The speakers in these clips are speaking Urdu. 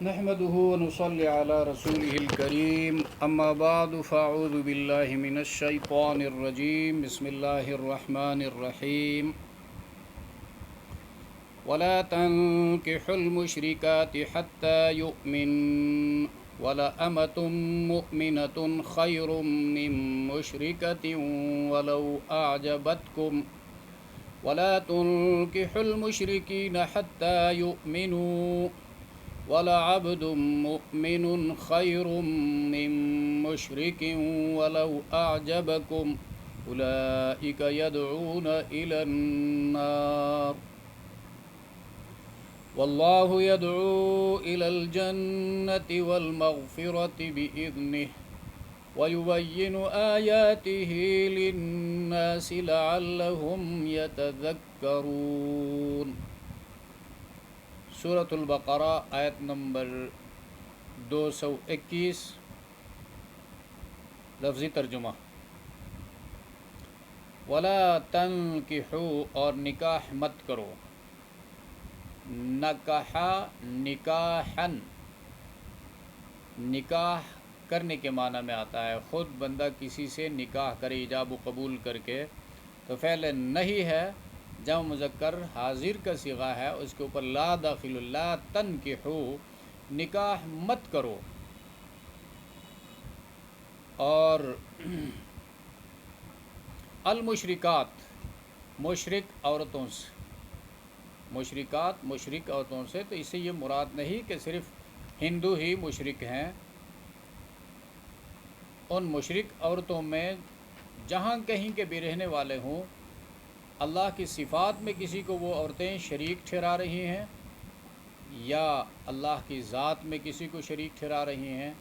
نحمده ونصلي على رسوله الكريم أما بعد فأعوذ بالله من الشيطان الرجيم بسم الله الرحمن الرحيم ولا تنكحوا المشركات حتى يؤمن ولأمة مؤمنة خير من مشركة ولو أعجبتكم ولا تنكحوا المشركين حتى يؤمنوا وَلَعَبْدٌ مُؤْمِنٌ خَيْرٌ مِّن مُّشْرِكٍ وَلَوْ أَعْجَبَكُمْ أُولَٰئِكَ يَدْعُونَ إِلَى النَّارِ وَاللَّهُ يَدْعُو إِلَى الْجَنَّةِ وَالْمَغْفِرَةِ بِإِذْنِهِ وَيُبَيِّنُ آيَاتِهِ لِلنَّاسِ لَعَلَّهُمْ يَتَذَكَّرُونَ۔ سورۃ البقرہ آیت نمبر 221 لفظی ترجمہ۔ ولا تنکحوا اور نکاح مت کرو، نکحا نکاحن، نکاح کرنے کے معنی میں آتا ہے، خود بندہ کسی سے نکاح کرے ایجاب و قبول کر کے تو فعل نہیں ہے، جمع مذکر حاضر کا صیغہ ہے، اس کے اوپر لا داخل، لا تنکحوا، نکاح مت کرو۔ اور المشرکات، مشرک عورتوں سے، مشرکات مشرک عورتوں سے، تو اس سے یہ مراد نہیں کہ صرف ہندو ہی مشرک ہیں، ان مشرک عورتوں میں جہاں کہیں کے بھی رہنے والے ہوں، اللہ کی صفات میں کسی کو وہ عورتیں شریک ٹھہرا رہی ہیں یا اللہ کی ذات میں کسی کو شریک ٹھہرا رہی ہیں،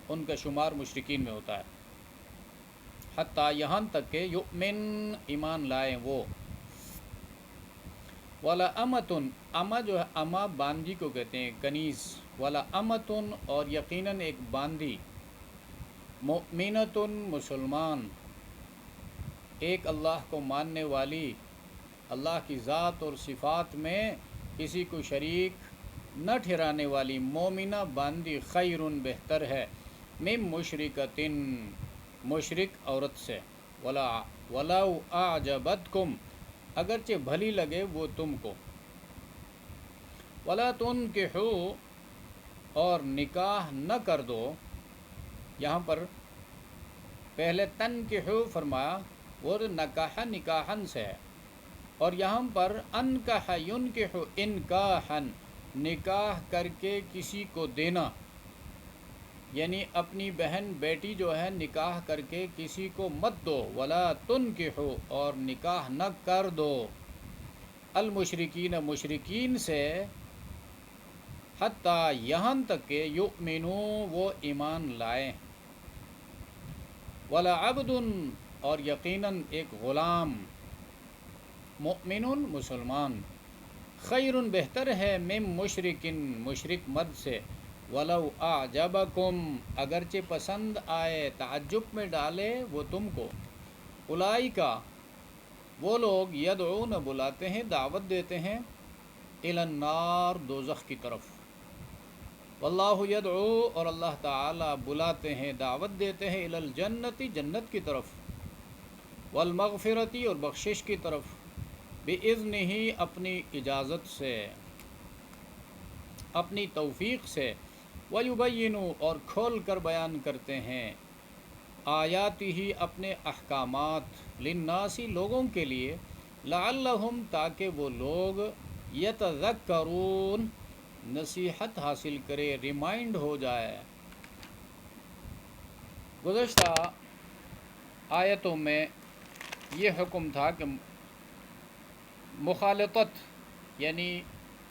ان کا شمار مشرکین میں ہوتا ہے، حتیٰ یہاں تک کہ یؤمن، ایمان لائیں وہ۔ ولا امتن، اما جو ہے، اما باندھی کو کہتے ہیں، کنیز۔ ولا امتن، اور یقیناً ایک باندھی، مؤمنتن، مسلمان، ایک اللہ کو ماننے والی، اللہ کی ذات اور صفات میں کسی کو شریک نہ ٹھہرانے والی مومنہ باندھی، خیرٌ، بہتر ہے، من مشرکتن، مشرک عورت سے، ولو اعجبتکم، اگرچہ بھلی لگے وہ تم کو۔ ولا تنکحوا، اور نکاح نہ کر دو، یہاں پر پہلے تنکحوا فرمایا، وہ نکاح نکاحن سے ہے، اور یہاں پر انکح ینکح انکاحن، نکاح کر کے کسی کو دینا، یعنی اپنی بہن بیٹی جو ہے نکاح کر کے کسی کو مت دو۔ ولا تنکحوا، اور نکاح نہ کر دو، المشرکین، مشرکین سے، حتیٰ یہاں تک کہ یؤمنوا، وہ ایمان لائیں۔ وَلَعَبْدٌ، اور یقیناً ایک غلام، مؤمن، مسلمان، خیرٌ، بہتر ہے، من مشرکن، مشرک مرد سے، وَلَوْ أَعْجَبَكُمْ، اگرچہ پسند آئے، تعجب میں ڈالے وہ تم کو۔ اولئک، وہ لوگ، یدعون، بلاتے ہیں، دعوت دیتے ہیں، الی النار، دوزخ کی طرف، واللہ یدعو، اور اللہ تعالی بلاتے ہیں، دعوت دیتے ہیں، الی الجنت، جنت کی طرف، والمغفرت، اور بخشش کی طرف، بِإِذْنِهِ، اپنی اجازت سے، اپنی توفیق سے، وَيُبَيِّنُ، اور کھول کر بیان کرتے ہیں، آیاتہ، اپنے احکامات، للناس، لوگوں کے لیے، لعلہم، تاکہ وہ لوگ، یتذکرون، نصیحت حاصل کرے، ریمائنڈ ہو جائے۔ گزشتہ آیتوں میں یہ حکم تھا کہ مخالطت، یعنی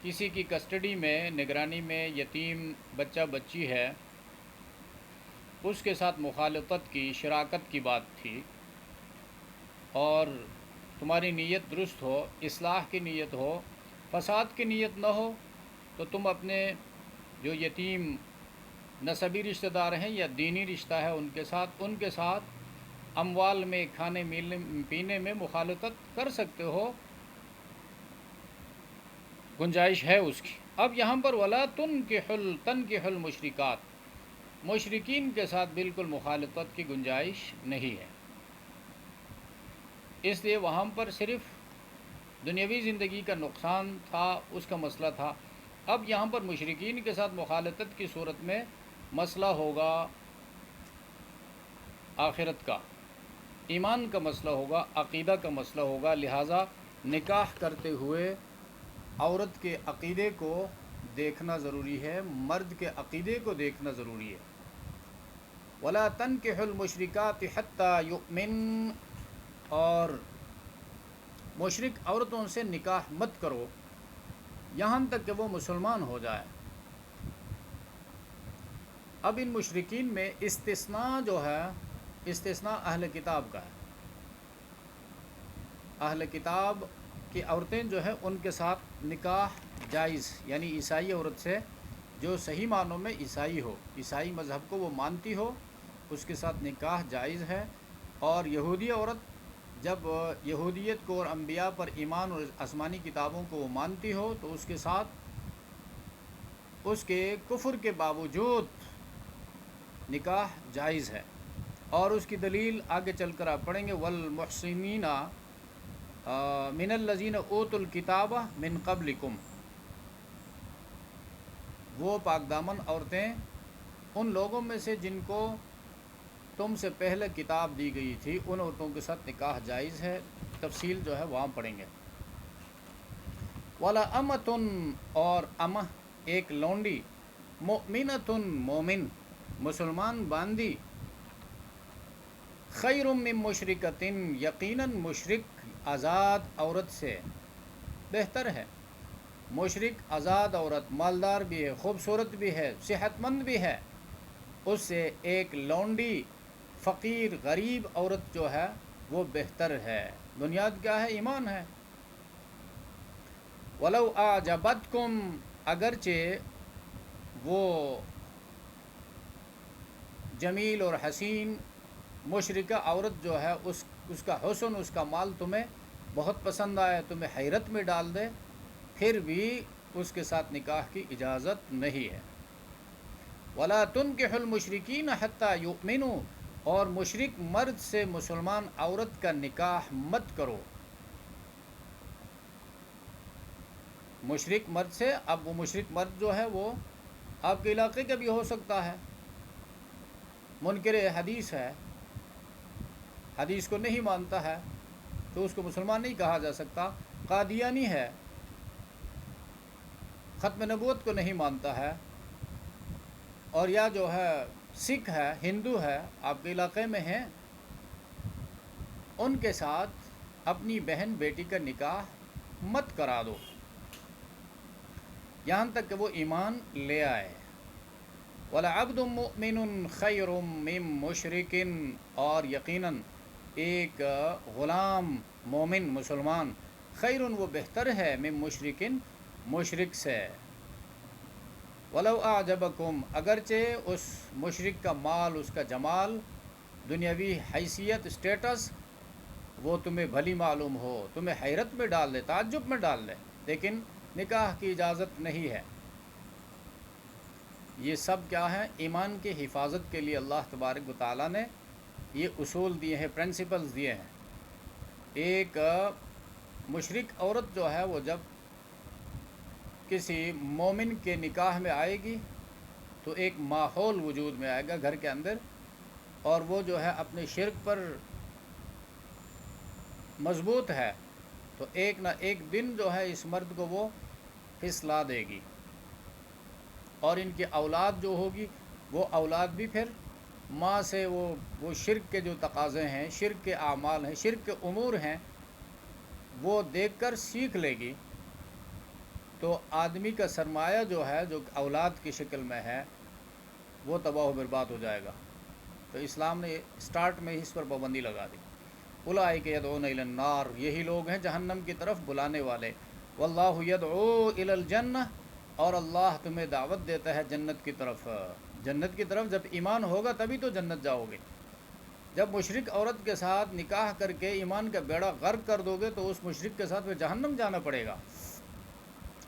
کسی کی کسٹڈی میں، نگرانی میں یتیم بچہ بچی ہے، اس کے ساتھ مخالطت کی، شراکت کی بات تھی، اور تمہاری نیت درست ہو، اصلاح کی نیت ہو، فساد کی نیت نہ ہو، تو تم اپنے جو یتیم نسبی رشتہ دار ہیں یا دینی رشتہ ہے ان کے ساتھ اموال میں، کھانے پینے میں مخالطت کر سکتے ہو، گنجائش ہے اس کی۔ اب یہاں پر ولا تنکحوا المشرکات، مشرکین کے ساتھ بالکل مخالفت کی گنجائش نہیں ہے، اس لیے وہاں پر صرف دنیاوی زندگی کا نقصان تھا، اس کا مسئلہ تھا۔ اب یہاں پر مشرکین کے ساتھ مخالفت کی صورت میں مسئلہ ہوگا آخرت کا، ایمان کا مسئلہ ہوگا، عقیدہ کا مسئلہ ہوگا، لہٰذا نکاح کرتے ہوئے عورت کے عقیدے کو دیکھنا ضروری ہے، مرد کے عقیدے کو دیکھنا ضروری ہے۔ وَلَا تَنْكِحُوا الْمُشْرِكَاتِ حَتَّى يُؤْمِنْ، اور مشرک عورتوں سے نکاح مت کرو یہاں تک کہ وہ مسلمان ہو جائے۔ اب ان مشرکین میں استثناء جو ہے، استثناء اہل کتاب کا ہے۔ اہل کتاب کی عورتیں جو ہے ان کے ساتھ نکاح جائز، یعنی عیسائی عورت سے جو صحیح معنوں میں عیسائی ہو، عیسائی مذہب کو وہ مانتی ہو، اس کے ساتھ نکاح جائز ہے۔ اور یہودی عورت جب یہودیت کو اور انبیاء پر ایمان اور آسمانی کتابوں کو وہ مانتی ہو تو اس کے ساتھ اس کے کفر کے باوجود نکاح جائز ہے، اور اس کی دلیل آگے چل کر آپ پڑھیں گے۔ والمحصنین من الذین اوتوا الکتاب من قبلکم، وہ پاک دامن عورتیں ان لوگوں میں سے جن کو تم سے پہلے کتاب دی گئی تھی، ان عورتوں کے ساتھ نکاح جائز ہے، تفصیل جو ہے وہاں پڑھیں گے۔ وَلَا أَمَةٌ، اور امہ ایک لونڈی، مؤمنۃ مومن مسلمان باندی، خیر من مشرکۃ، یقیناً مشرک آزاد عورت سے بہتر ہے۔ مشرک آزاد عورت مالدار بھی ہے، خوبصورت بھی ہے، صحت مند بھی ہے، اس سے ایک لونڈی فقیر غریب عورت جو ہے وہ بہتر ہے۔ بنیاد کیا ہے؟ ایمان ہے۔ وَلَوْ أَعْجَبَتْكُمْ، اگرچہ وہ جمیل اور حسین مشرکہ عورت جو ہے اس کا حسن، اس کا مال تمہیں بہت پسند آئے، تمہیں حیرت میں ڈال دے، پھر بھی اس کے ساتھ نکاح کی اجازت نہیں ہے۔ وَلَا تُنْكِحُوا الْمُشْرِكِينَ حَتَّى يُؤْمِنُوا، اور مشرک مرد سے مسلمان عورت کا نکاح مت کرو۔ مشرک مرد سے، اب وہ مشرک مرد جو ہے وہ آپ کے علاقے کا بھی ہو سکتا ہے، منکر حدیث ہے، حدیث کو نہیں مانتا ہے تو اس کو مسلمان نہیں کہا جا سکتا، قادیانی ہے، ختم نبوت کو نہیں مانتا ہے، اور یا جو ہے سکھ ہے، ہندو ہے، آپ کے علاقے میں ہیں، ان کے ساتھ اپنی بہن بیٹی کا نکاح مت کرا دو یہاں تک کہ وہ ایمان لے آئے۔ وَلَعَبْدٌ مُؤْمِنٌ خَيْرٌ مِّن مُشْرِكٍ، اور یقیناً ایک غلام مومن مسلمان، خیرٌ وہ بہتر ہے، من مشرکن مشرک سے۔ وَلَوْ أَعْجَبَكُمْ، اگرچہ اس مشرک کا مال، اس کا جمال، دنیاوی حیثیت، اسٹیٹس وہ تمہیں بھلی معلوم ہو، تمہیں حیرت میں ڈال دے، تعجب میں ڈال دے، لیکن نکاح کی اجازت نہیں ہے۔ یہ سب کیا ہے؟ ایمان کی حفاظت کے لیے اللہ تبارک و تعالیٰ نے یہ اصول دیے ہیں، پرنسپلز دیے ہیں۔ ایک مشرک عورت جو ہے وہ جب کسی مومن کے نکاح میں آئے گی تو ایک ماحول وجود میں آئے گا گھر کے اندر، اور وہ جو ہے اپنے شرک پر مضبوط ہے تو ایک نہ ایک دن جو ہے اس مرد کو وہ پھسلا دے گی، اور ان کی اولاد جو ہوگی وہ اولاد بھی پھر ماں سے وہ شرک کے جو تقاضے ہیں، شرک کے اعمال ہیں، شرک کے امور ہیں، وہ دیکھ کر سیکھ لے گی، تو آدمی کا سرمایہ جو ہے جو اولاد کی شکل میں ہے وہ تباہ و برباد ہو جائے گا۔ تو اسلام نے اسٹارٹ میں ہی اس پر پابندی لگا دی۔ اولئک یدعون الی النار، یہی لوگ ہیں جہنم کی طرف بلانے والے۔ واللہ یدعو الی الجنہ، اور اللہ تمہیں دعوت دیتا ہے جنت کی طرف۔ جنت کی طرف جب ایمان ہوگا تبھی تو جنت جاؤ گے۔ جب مشرک عورت کے ساتھ نکاح کر کے ایمان کا بیڑا غرق کر دو گے تو اس مشرک کے ساتھ پھر جہنم جانا پڑے گا۔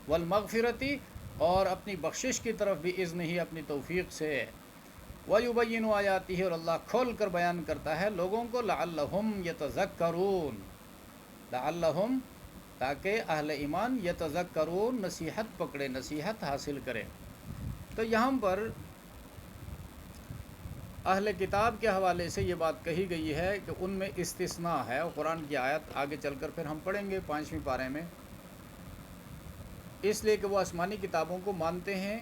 والمغفرتی، اور اپنی بخشش کی طرف بھی اذن ہی اپنی توفیق سے، وَيُبَيِّنُ آیاتہ، اور اللہ کھول کر بیان کرتا ہے لوگوں کو، لعلہم یتذکرون، لعلہم تاکہ اہل ایمان یتذکرون نصیحت پکڑے، نصیحت حاصل کرے۔ تو یہاں پر اہل کتاب کے حوالے سے یہ بات کہی گئی ہے کہ ان میں استثناء ہے، اور قرآن کی آیت آگے چل کر پھر ہم پڑھیں گے 5ویں پارے میں، اس لیے کہ وہ آسمانی کتابوں کو مانتے ہیں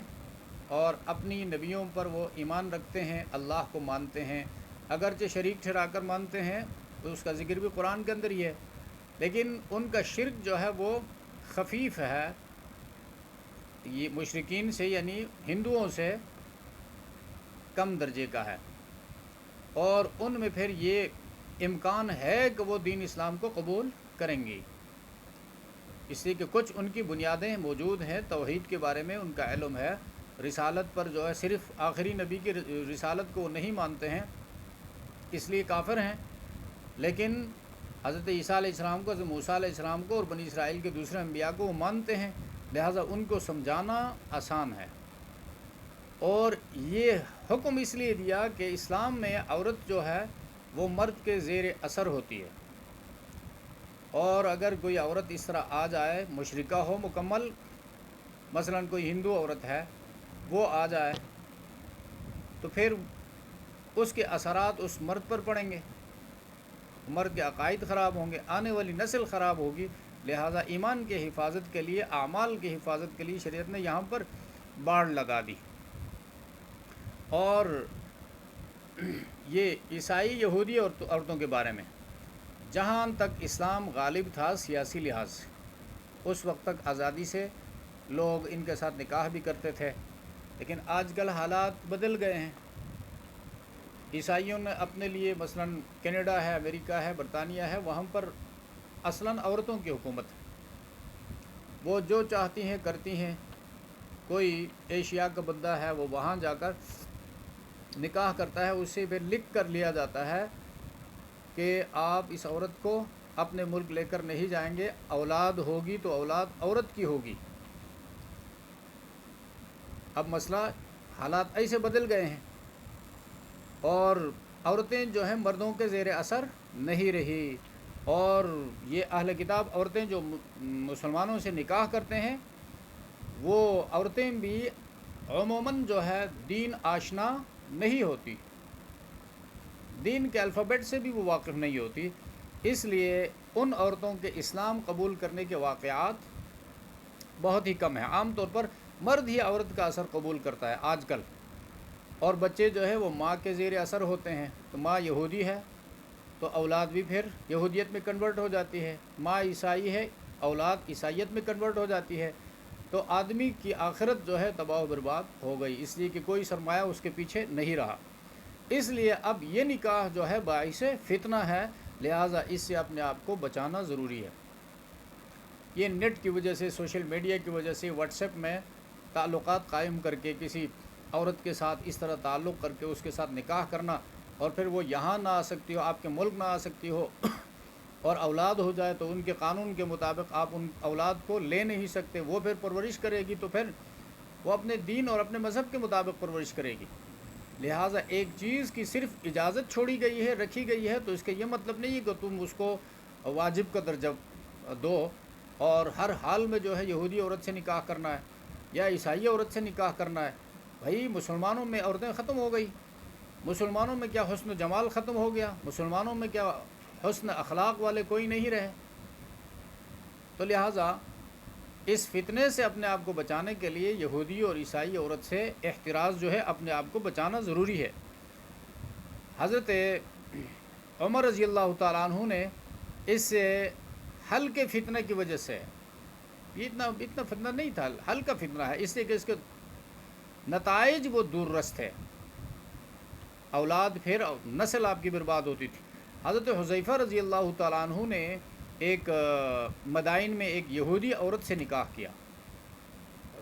اور اپنی نبیوں پر وہ ایمان رکھتے ہیں، اللہ کو مانتے ہیں، اگرچہ شریک ٹھہرا کر مانتے ہیں، تو اس کا ذکر بھی قرآن کے اندر ہی ہے، لیکن ان کا شرک جو ہے وہ خفیف ہے، یہ مشرکین سے یعنی ہندوؤں سے کم درجے کا ہے، اور ان میں پھر یہ امکان ہے کہ وہ دین اسلام کو قبول کریں گی، اس لیے کہ کچھ ان کی بنیادیں موجود ہیں، توحید کے بارے میں ان کا علم ہے، رسالت پر جو ہے صرف آخری نبی کی رسالت کو وہ نہیں مانتے ہیں، اس لیے کافر ہیں، لیکن حضرت عیسیٰ علیہ السلام کو، حضرت موسیٰ علیہ السلام کو اور بنی اسرائیل کے دوسرے انبیاء کو وہ مانتے ہیں، لہٰذا ان کو سمجھانا آسان ہے۔ اور یہ حکم اس لیے دیا کہ اسلام میں عورت جو ہے وہ مرد کے زیر اثر ہوتی ہے، اور اگر کوئی عورت اس طرح آ جائے، مشرکہ ہو مکمل، مثلا کوئی ہندو عورت ہے وہ آ جائے، تو پھر اس کے اثرات اس مرد پر پڑیں گے، مرد کے عقائد خراب ہوں گے، آنے والی نسل خراب ہوگی، لہٰذا ایمان کے حفاظت کے لیے، اعمال کی حفاظت کے لیے شریعت نے یہاں پر باڑ لگا دی۔ اور یہ عیسائی یہودی عورتوں کے بارے میں، جہاں تک اسلام غالب تھا سیاسی لحاظ سے، اس وقت تک آزادی سے لوگ ان کے ساتھ نکاح بھی کرتے تھے، لیکن آج کل حالات بدل گئے ہیں، عیسائیوں نے اپنے لیے مثلا کینیڈا ہے، امریکہ ہے، برطانیہ ہے، وہاں پر اصلاً عورتوں کی حکومت ہے، وہ جو چاہتی ہیں کرتی ہیں، کوئی ایشیا کا بندہ ہے وہ وہاں جا کر نکاح کرتا ہے، اسے پھر لکھ کر لیا جاتا ہے کہ آپ اس عورت کو اپنے ملک لے کر نہیں جائیں گے، اولاد ہوگی تو اولاد عورت کی ہوگی۔ اب مسئلہ، حالات ایسے بدل گئے ہیں، اور عورتیں جو ہیں مردوں کے زیر اثر نہیں رہی، اور یہ اہل کتاب عورتیں جو مسلمانوں سے نکاح کرتے ہیں، وہ عورتیں بھی عموماً جو ہے دین آشنا نہیں ہوتی، دین کے الفابیٹ سے بھی وہ واقف نہیں ہوتی، اس لیے ان عورتوں کے اسلام قبول کرنے کے واقعات بہت ہی کم ہیں۔ عام طور پر مرد ہی عورت کا اثر قبول کرتا ہے آج کل، اور بچے جو ہے وہ ماں کے زیر اثر ہوتے ہیں، تو ماں یہودی ہے تو اولاد بھی پھر یہودیت میں کنورٹ ہو جاتی ہے، ماں عیسائی ہے اولاد عیسائیت میں کنورٹ ہو جاتی ہے، تو آدمی کی آخرت جو ہے تباہ و برباد ہو گئی، اس لیے کہ کوئی سرمایہ اس کے پیچھے نہیں رہا۔ اس لیے اب یہ نکاح جو ہے باعث فتنہ ہے، لہٰذا اس سے اپنے آپ کو بچانا ضروری ہے۔ یہ نیٹ کی وجہ سے، سوشل میڈیا کی وجہ سے، واٹس ایپ میں تعلقات قائم کر کے کسی عورت کے ساتھ اس طرح تعلق کر کے اس کے ساتھ نکاح کرنا، اور پھر وہ یہاں نہ آ سکتی ہو، آپ کے ملک نہ آ سکتی ہو، اور اولاد ہو جائے تو ان کے قانون کے مطابق آپ ان اولاد کو لے نہیں سکتے، وہ پھر پرورش کرے گی تو پھر وہ اپنے دین اور اپنے مذہب کے مطابق پرورش کرے گی۔ لہٰذا ایک چیز کی صرف اجازت چھوڑی گئی ہے، رکھی گئی ہے، تو اس کا یہ مطلب نہیں ہے کہ تم اس کو واجب کا درجہ دو، اور ہر حال میں جو ہے یہودی عورت سے نکاح کرنا ہے یا عیسائی عورت سے نکاح کرنا ہے۔ بھائی مسلمانوں میں عورتیں ختم ہو گئی، مسلمانوں میں کیا حسن و جمال ختم ہو گیا، مسلمانوں میں کیا حسن اخلاق والے کوئی نہیں رہے؟ تو لہٰذا اس فتنے سے اپنے آپ کو بچانے کے لیے یہودی اور عیسائی عورت سے احتراز جو ہے اپنے آپ کو بچانا ضروری ہے۔ حضرت عمر رضی اللہ تعالیٰ عنہ نے اس ہلکے فتنہ کی وجہ سے، یہ اتنا فتنہ نہیں تھا، ہلکا فتنہ ہے، اس لیے کہ اس کے نتائج وہ دور رست ہے، اولاد پھر نسل آپ کی برباد ہوتی تھی۔ حضرت حذیفہ رضی اللہ تعالیٰ عنہ نے ایک مدائن میں ایک یہودی عورت سے نکاح کیا،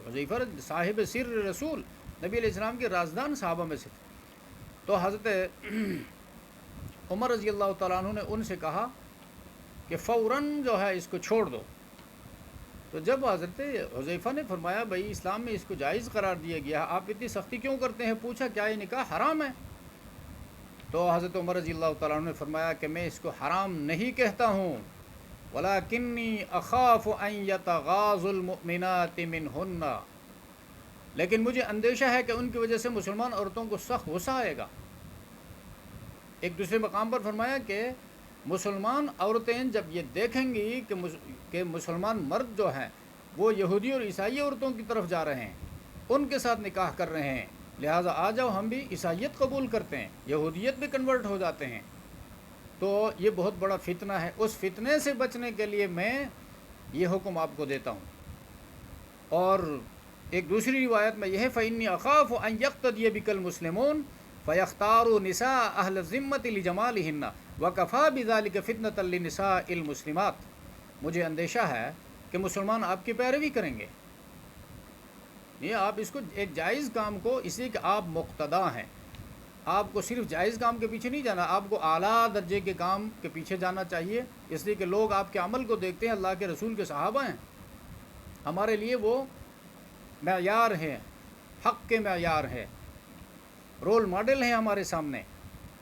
حذیفہ صاحب سر رسول، نبی علیہ السلام کے رازدان صحابہ میں سے تھے، تو حضرت عمر رضی اللہ تعالیٰ عنہ نے ان سے کہا کہ فوراً جو ہے اس کو چھوڑ دو، تو جب حضرت حذیفہ نے فرمایا بھائی اسلام میں اس کو جائز قرار دیا گیا، آپ اتنی سختی کیوں کرتے ہیں، پوچھا کیا یہ نکاح حرام ہے؟ تو حضرت عمر رضی اللہ تعالیٰ عنہ نے فرمایا کہ میں اس کو حرام نہیں کہتا ہوں، وَلَكِنِّي أَخَافُ أَن يَتَغَاظُ الْمُؤْمِنَاتِ مِنْهُنَّ، لیکن مجھے اندیشہ ہے کہ ان کی وجہ سے مسلمان عورتوں کو سخت غصہ آئے گا۔ ایک دوسرے مقام پر فرمایا کہ مسلمان عورتیں جب یہ دیکھیں گی کہ مسلمان مرد جو ہیں وہ یہودی اور عیسائی عورتوں کی طرف جا رہے ہیں، ان کے ساتھ نکاح کر رہے ہیں، لہٰذا آ جاؤ ہم بھی عیسائیت قبول کرتے ہیں، یہودیت بھی کنورٹ ہو جاتے ہیں، تو یہ بہت بڑا فتنہ ہے۔ اس فتنے سے بچنے کے لیے میں یہ حکم آپ کو دیتا ہوں۔ اور ایک دوسری روایت میں یہ ہے فَإِنِّي أَخَافُ أَن يَقْتَدِيَ بِكَ الْمُسْلِمُونَ فَيَخْتَارُوا نِسَاءَ أَهْلَ الذِّمَّةِ لِجَمَالِهِنَّ وَكَفَى بِذَلِكَ فِتْنَةً لِلنِّسَاءِ الْمُسْلِمَاتِ، مجھے اندیشہ ہے کہ مسلمان آپ کی پیروی کریں گے۔ یہ آپ اس کو ایک جائز کام کو، اس لیے کہ آپ مقتدا ہیں، آپ کو صرف جائز کام کے پیچھے نہیں جانا، آپ کو اعلیٰ درجے کے کام کے پیچھے جانا چاہیے، اس لیے کہ لوگ آپ کے عمل کو دیکھتے ہیں، اللہ کے رسول کے صحابہ ہیں، ہمارے لیے وہ معیار ہیں، حق کے معیار ہے، رول ماڈل ہیں ہمارے سامنے،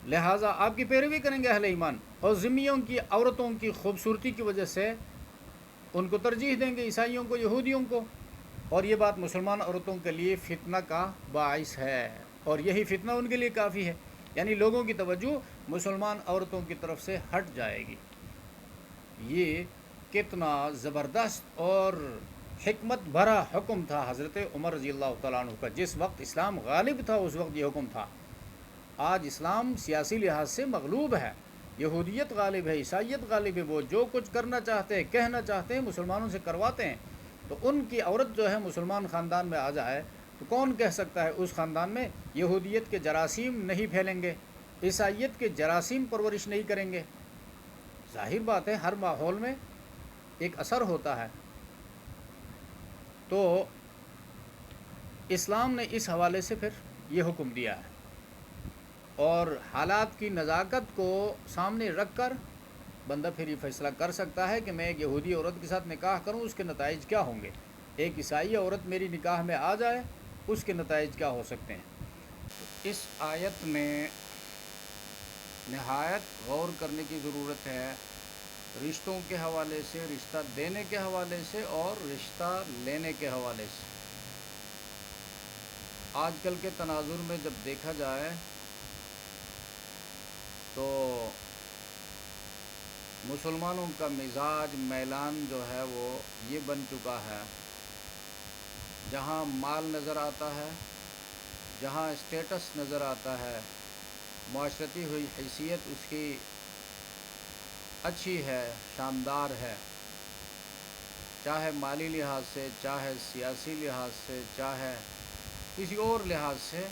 لہٰذا آپ کی پیروی کریں گے اہل ایمان، اور ذمیوں کی عورتوں کی خوبصورتی کی وجہ سے ان کو ترجیح دیں گے، عیسائیوں کو، یہودیوں کو، اور یہ بات مسلمان عورتوں کے لیے فتنہ کا باعث ہے، اور یہی فتنہ ان کے لیے کافی ہے، یعنی لوگوں کی توجہ مسلمان عورتوں کی طرف سے ہٹ جائے گی۔ یہ کتنا زبردست اور حکمت بھرا حکم تھا حضرت عمر رضی اللہ تعالیٰ عنہ کا، جس وقت اسلام غالب تھا اس وقت یہ حکم تھا۔ آج اسلام سیاسی لحاظ سے مغلوب ہے، یہودیت غالب ہے، عیسائیت غالب ہے، وہ جو کچھ کرنا چاہتے ہیں، کہنا چاہتے ہیں، مسلمانوں سے کرواتے ہیں، تو ان کی عورت جو ہے مسلمان خاندان میں آ جائے تو کون کہہ سکتا ہے اس خاندان میں یہودیت کے جراثیم نہیں پھیلیں گے، عیسائیت کے جراثیم پرورش نہیں کریں گے؟ ظاہر بات ہے ہر ماحول میں ایک اثر ہوتا ہے۔ تو اسلام نے اس حوالے سے پھر یہ حکم دیا ہے، اور حالات کی نزاکت کو سامنے رکھ کر بندہ پھر یہ فیصلہ کر سکتا ہے کہ میں ایک یہودی عورت کے ساتھ نکاح کروں، اس کے نتائج کیا ہوں گے، ایک عیسائی عورت میری نکاح میں آ جائے اس کے نتائج کیا ہو سکتے ہیں۔ اس آیت میں نہایت غور کرنے کی ضرورت ہے، رشتوں کے حوالے سے، رشتہ دینے کے حوالے سے اور رشتہ لینے کے حوالے سے۔ آج کل کے تناظر میں جب دیکھا جائے تو مسلمانوں کا مزاج میلان جو ہے وہ یہ بن چکا ہے، جہاں مال نظر آتا ہے، جہاں اسٹیٹس نظر آتا ہے، معاشرتی ہوئی حیثیت اس کی اچھی ہے، شاندار ہے، چاہے مالی لحاظ سے، چاہے سیاسی لحاظ سے، چاہے کسی اور لحاظ سے،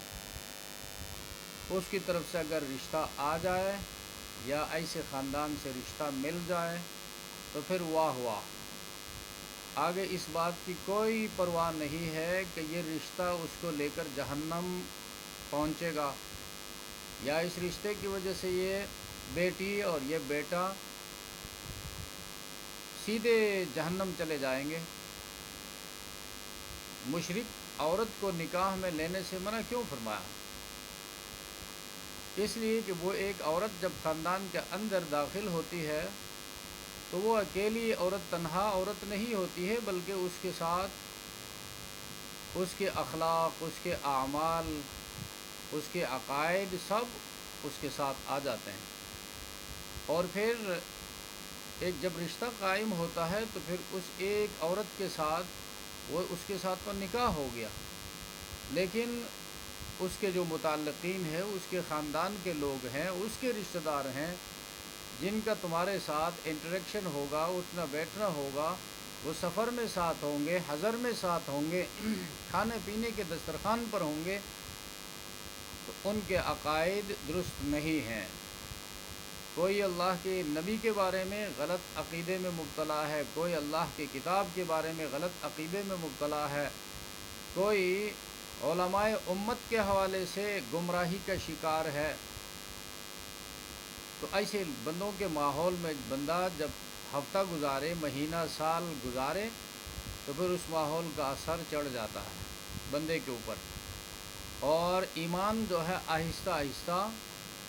اس کی طرف سے اگر رشتہ آ جائے یا ایسے خاندان سے رشتہ مل جائے تو پھر واہ واہ، آگے اس بات کی کوئی پرواہ نہیں ہے کہ یہ رشتہ اس کو لے کر جہنم پہنچے گا، یا اس رشتے کی وجہ سے یہ بیٹی اور یہ بیٹا سیدھے جہنم چلے جائیں گے۔ مشرک عورت کو نکاح میں لینے سے منع کیوں فرمایا؟ اس لیے کہ وہ ایک عورت جب خاندان کے اندر داخل ہوتی ہے تو وہ اکیلی عورت، تنہا عورت نہیں ہوتی ہے، بلکہ اس کے ساتھ اس کے اخلاق، اس کے اعمال، اس کے عقائد سب اس کے ساتھ آ جاتے ہیں، اور پھر ایک جب رشتہ قائم ہوتا ہے تو پھر اس ایک عورت کے ساتھ وہ اس کے ساتھ تو نکاح ہو گیا، لیکن اس کے جو متعلقین ہیں، اس کے خاندان کے لوگ ہیں، اس کے رشتہ دار ہیں، جن کا تمہارے ساتھ انٹریکشن ہوگا، اٹھنا بیٹھنا ہوگا، وہ سفر میں ساتھ ہوں گے، حضر میں ساتھ ہوں گے، کھانے پینے کے دسترخوان پر ہوں گے، تو ان کے عقائد درست نہیں ہیں۔ کوئی اللہ کے نبی کے بارے میں غلط عقیدے میں مبتلا ہے، کوئی اللہ کی کتاب کے بارے میں غلط عقیدے میں مبتلا ہے، کوئی علماء امت کے حوالے سے گمراہی کا شکار ہے، تو ایسے بندوں کے ماحول میں بندہ جب ہفتہ گزارے، مہینہ، سال گزارے، تو پھر اس ماحول کا اثر چڑھ جاتا ہے بندے کے اوپر، اور ایمان جو ہے آہستہ آہستہ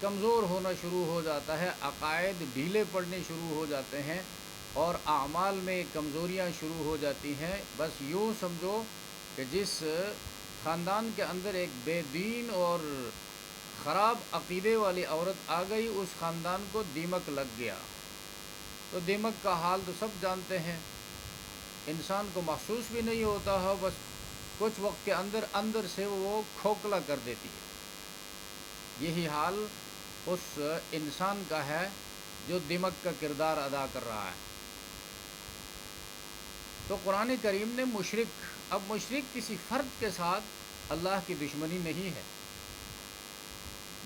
کمزور ہونا شروع ہو جاتا ہے، عقائد ڈھیلے پڑنے شروع ہو جاتے ہیں، اور اعمال میں کمزوریاں شروع ہو جاتی ہیں۔ بس یوں سمجھو کہ جس خاندان کے اندر ایک بے دین اور خراب عقیدے والی عورت آ گئی، اس خاندان کو دیمک لگ گیا۔ تو دیمک کا حال تو سب جانتے ہیں، انسان کو محسوس بھی نہیں ہوتا ہے، بس کچھ وقت کے اندر اندر سے وہ کھوکھلا کر دیتی ہے۔ یہی حال اس انسان کا ہے جو دیمک کا کردار ادا کر رہا ہے۔ تو قرآن کریم نے اب مشرک کسی فرد کے ساتھ اللہ کی دشمنی نہیں ہے،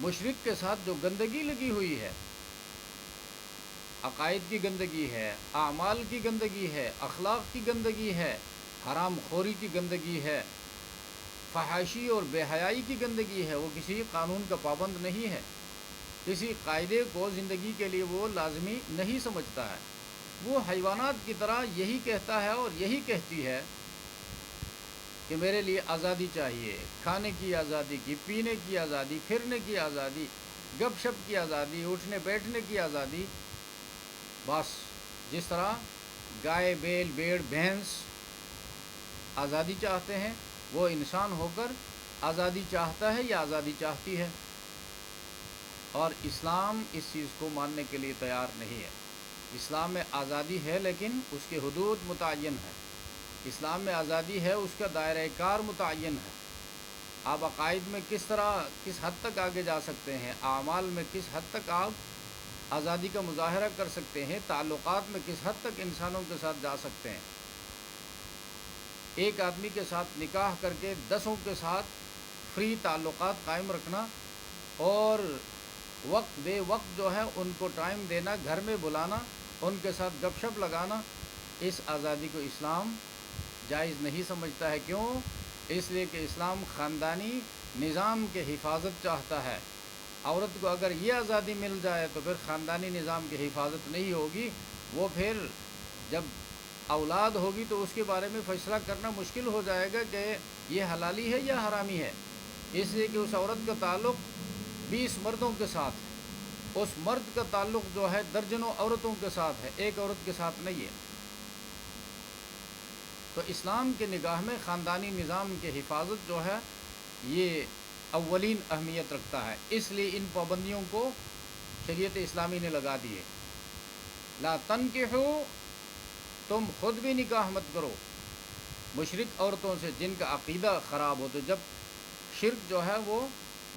مشرک کے ساتھ جو گندگی لگی ہوئی ہے، عقائد کی گندگی ہے، اعمال کی گندگی ہے، اخلاق کی گندگی ہے، حرام خوری کی گندگی ہے، فحاشی اور بے حیائی کی گندگی ہے، وہ کسی قانون کا پابند نہیں ہے، کسی قاعدے کو زندگی کے لیے وہ لازمی نہیں سمجھتا ہے، وہ حیوانات کی طرح یہی کہتا ہے اور یہی کہتی ہے کہ میرے لیے آزادی چاہیے، کھانے کی آزادی کی، پینے کی آزادی، پھرنے کی آزادی، گپ شپ کی آزادی، اٹھنے بیٹھنے کی آزادی۔ بس جس طرح گائے، بیل، بھیڑ، بھینس آزادی چاہتے ہیں، وہ انسان ہو کر آزادی چاہتا ہے یا آزادی چاہتی ہے، اور اسلام اس چیز کو ماننے کے لیے تیار نہیں ہے۔ اسلام میں آزادی ہے لیکن اس کے حدود متعین ہیں، اسلام میں آزادی ہے، اس کا دائرہ کار متعین ہے۔ آپ عقائد میں کس حد تک آگے جا سکتے ہیں، اعمال میں کس حد تک آپ آزادی کا مظاہرہ کر سکتے ہیں، تعلقات میں کس حد تک انسانوں کے ساتھ جا سکتے ہیں۔ ایک آدمی کے ساتھ نکاح کر کے 10 کے ساتھ فری تعلقات قائم رکھنا، اور وقت بے وقت جو ہے ان کو ٹائم دینا، گھر میں بلانا، ان کے ساتھ گپ شپ لگانا، اس آزادی کو اسلام جائز نہیں سمجھتا ہے۔ کیوں؟ اس لیے کہ اسلام خاندانی نظام کے حفاظت چاہتا ہے۔ عورت کو اگر یہ آزادی مل جائے تو پھر خاندانی نظام کی حفاظت نہیں ہوگی، وہ پھر جب اولاد ہوگی تو اس کے بارے میں فیصلہ کرنا مشکل ہو جائے گا کہ یہ حلالی ہے یا حرامی ہے، اس لیے کہ اس عورت کا تعلق 20 مردوں کے ساتھ ہے، اس مرد کا تعلق جو ہے درجنوں عورتوں کے ساتھ ہے، ایک عورت کے ساتھ نہیں ہے۔ تو اسلام کے نگاہ میں خاندانی نظام کی حفاظت جو ہے یہ اولین اہمیت رکھتا ہے، اس لیے ان پابندیوں کو شریعت اسلامی نے لگا دیے۔ لا تنکحوا، تم خود بھی نکاح مت کرو مشرک عورتوں سے جن کا عقیدہ خراب ہو۔ تو جب شرک جو ہے وہ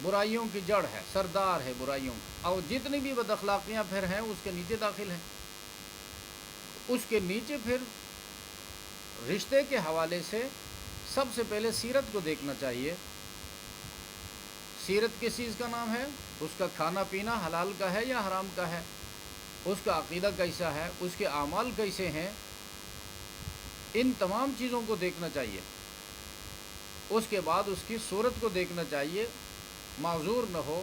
برائیوں کی جڑ ہے، سردار ہے برائیوں کا، اور جتنی بھی بد اخلاقیاں پھر ہیں اس کے نیچے داخل ہیں۔ اس کے نیچے پھر رشتے کے حوالے سے سب سے پہلے سیرت کو دیکھنا چاہیے۔ سیرت کس چیز کا نام ہے؟ اس کا کھانا پینا حلال کا ہے یا حرام کا ہے، اس کا عقیدہ کیسا ہے، اس کے اعمال کیسے ہیں، ان تمام چیزوں کو دیکھنا چاہیے۔ اس کے بعد اس کی صورت کو دیکھنا چاہیے، معذور نہ ہو،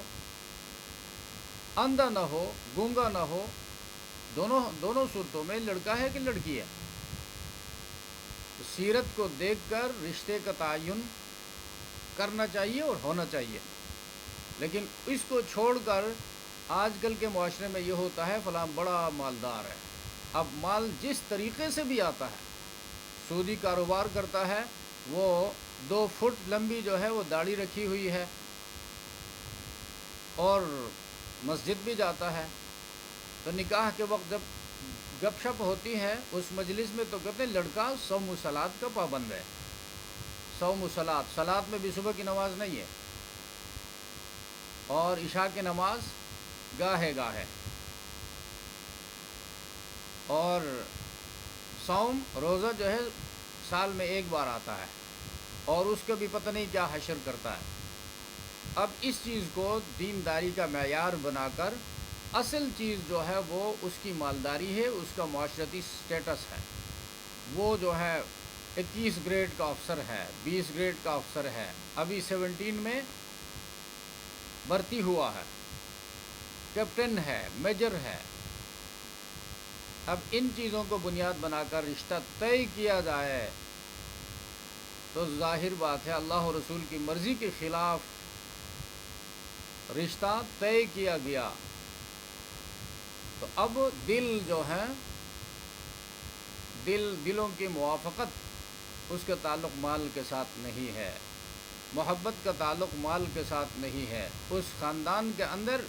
اندھا نہ ہو، گونگا نہ ہو، دونوں صورتوں میں لڑکا ہے کہ لڑکی ہے۔ سیرت کو دیکھ کر رشتے کا تعین کرنا چاہیے اور ہونا چاہیے۔ لیکن اس کو چھوڑ کر آج کل کے معاشرے میں یہ ہوتا ہے فلاں بڑا مالدار ہے، اب مال جس طریقے سے بھی آتا ہے، سودی کاروبار کرتا ہے، وہ 2 فٹ لمبی جو ہے وہ داڑھی رکھی ہوئی ہے، اور مسجد بھی جاتا ہے، تو نکاح کے وقت جب گپ شپ ہوتی ہے اس مجلس میں تو کہتے ہیں لڑکا صوم و صلات کا پابند ہے۔ صوم و صلات، صلات میں بھی صبح کی نماز نہیں ہے، اور عشاء کی نماز گاہے گاہے، اور صوم روزہ جو ہے سال میں 1 بار آتا ہے، اور اس کا بھی پتہ نہیں کیا حشر کرتا ہے۔ اب اس چیز کو دینداری کا معیار بنا کر اصل چیز جو ہے وہ اس کی مالداری ہے، اس کا معاشرتی سٹیٹس ہے، وہ جو ہے 21 گریڈ کا افسر ہے، 20 گریڈ کا افسر ہے، ابھی 17 میں بھرتی ہوا ہے، کیپٹن ہے، میجر ہے۔ اب ان چیزوں کو بنیاد بنا کر رشتہ طے کیا جائے تو ظاہر بات ہے اللہ اور رسول کی مرضی کے خلاف رشتہ طے کیا گیا، تو اب دل جو ہے، دلوں کی موافقت، اس کا تعلق مال کے ساتھ نہیں ہے، محبت کا تعلق مال کے ساتھ نہیں ہے۔ اس خاندان کے اندر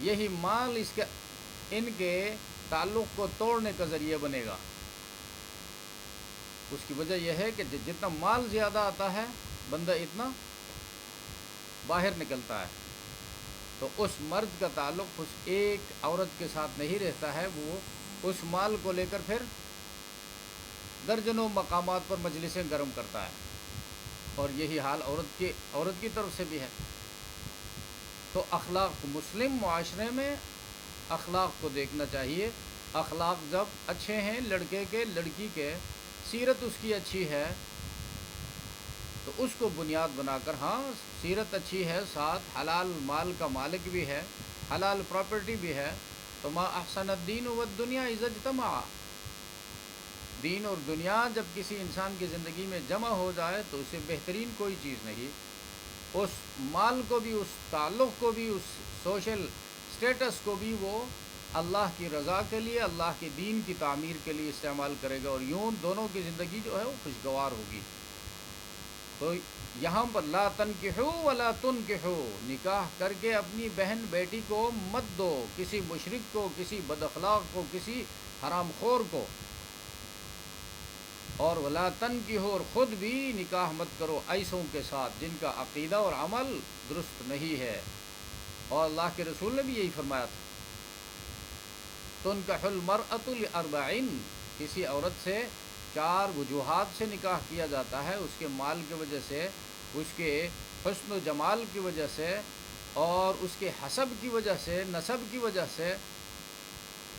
یہی مال ان کے تعلق کو توڑنے کا ذریعہ بنے گا۔ اس کی وجہ یہ ہے کہ جتنا مال زیادہ آتا ہے بندہ اتنا باہر نکلتا ہے، تو اس مرد کا تعلق اس ایک عورت کے ساتھ نہیں رہتا ہے، وہ اس مال کو لے کر پھر درجنوں مقامات پر مجلسیں گرم کرتا ہے، اور یہی حال عورت کی طرف سے بھی ہے۔ تو اخلاق، مسلم معاشرے میں اخلاق کو دیکھنا چاہیے۔ اخلاق جب اچھے ہیں لڑکے کے، لڑکی کے، سیرت اس کی اچھی ہے، تو اس کو بنیاد بنا کر، ہاں سیرت اچھی ہے، ساتھ حلال مال کا مالک بھی ہے، حلال پراپرٹی بھی ہے، تو ما احسن الدین والدنیا اذا اجتمعا، دین اور دنیا جب کسی انسان کی زندگی میں جمع ہو جائے تو اس سے بہترین کوئی چیز نہیں۔ اس مال کو بھی، اس تعلق کو بھی، اس سوشل سٹیٹس کو بھی وہ اللہ کی رضا کے لیے، اللہ کے دین کی تعمیر کے لیے استعمال کرے گا، اور یوں دونوں کی زندگی جو ہے وہ خوشگوار ہوگی۔ تو یہاں پر لا تنکحوا ولا تنکحوا، نکاح کر کے اپنی بہن بیٹی کو مت دو کسی مشرک کو، کسی بد اخلاق کو، کسی حرام خور کو، اور ولا تنکحوا، اور خود بھی نکاح مت کرو ایسوں کے ساتھ جن کا عقیدہ اور عمل درست نہیں ہے، اور اللہ کے رسول نے بھی یہی فرمایا تھا، تنکح المرأة لأربع، کسی عورت سے 4 وجوہات سے نکاح کیا جاتا ہے، اس کے مال کی وجہ سے، اس کے حسن و جمال کی وجہ سے، اور اس کے حسب کی وجہ سے، نسب کی وجہ سے،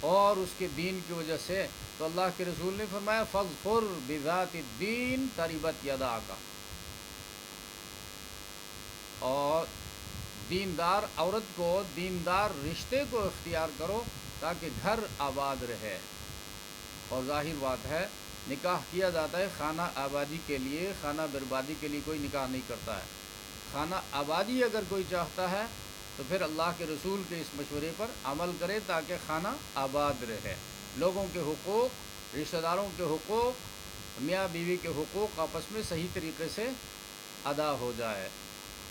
اور اس کے دین کی وجہ سے۔ تو اللہ کے رسول نے فرمایا فاظفر بذات الدین تربت یداک، اور دیندار عورت کو، دیندار رشتے کو اختیار کرو تاکہ گھر آباد رہے۔ اور ظاہر بات ہے نکاح کیا جاتا ہے خانہ آبادی کے لیے، خانہ بربادی کے لیے کوئی نکاح نہیں کرتا ہے۔ خانہ آبادی اگر کوئی چاہتا ہے تو پھر اللہ کے رسول کے اس مشورے پر عمل کرے تاکہ خانہ آباد رہے، لوگوں کے حقوق، رشتہ داروں کے حقوق، میاں بیوی کے حقوق آپس میں صحیح طریقے سے ادا ہو جائے۔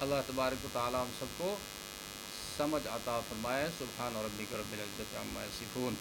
اللہ تبارک و تعالی ہم سب کو سمجھ عطا فرمائے۔ سبحان ربک رب العزت عما یصفون۔